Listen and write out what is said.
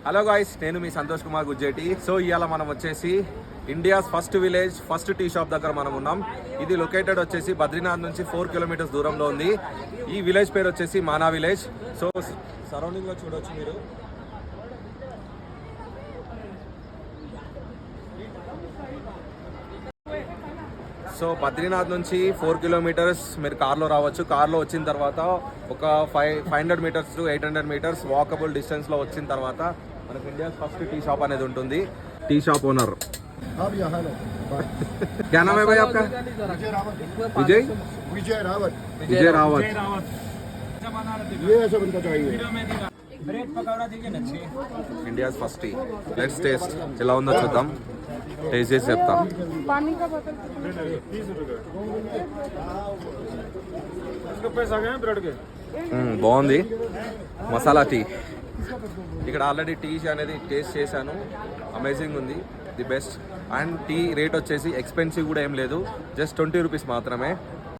Hello guys, నేను మీ Santosh Kumar Gujjeti. So ఇవాళ మనం వచ్చేసి India's first village first tea shop దగ్గర మనం ఉన్నాం. ఇది లొకేటెడ్ వచ్చేసి బద్రీనాథ్ నుంచి 4 కిలోమీటర్స్ దూరంలో ఉంది. ఈ విలేజ్ పేరు వచ్చేసి మానా విలేజ్. సో సరౌండింగ్ లో చూడొచ్చు మీరు. సో బద్రీనాథ్ నుంచి 4 కిలోమీటర్స్ మీరు కార్లో రావచ్చు. కార్లో వచ్చిన తర్వాత ఒక 500 మీటర్స్ టు 800 మీటర్స్ వాకబుల్ డిస్టెన్స్లో వచ్చిన తర్వాత మనకు ఇండియా ఫస్ట్ టీ షాప్ అనేది ఉంటుంది. టీ షాప్ ఓనర్ क्या नाम है भाई आपका? विजय विजय रावत. विजय रावत. ये सब इनका चाहिए. India first tea. Let's taste. ఎలా ఉందో చూద్దాం. టేస్ట్ చేసి చెప్తాం. బాగుంది మసాలా టీ. ఇక్కడ ఆల్రెడీ టీ అనేది టేస్ట్ చేశాను. అమేజింగ్ ఉంది, the best. And tea rate వచ్చేసి ఎక్స్పెన్సివ్ కూడా ఏం లేదు, జస్ట్ 20 రూపీస్ మాత్రమే.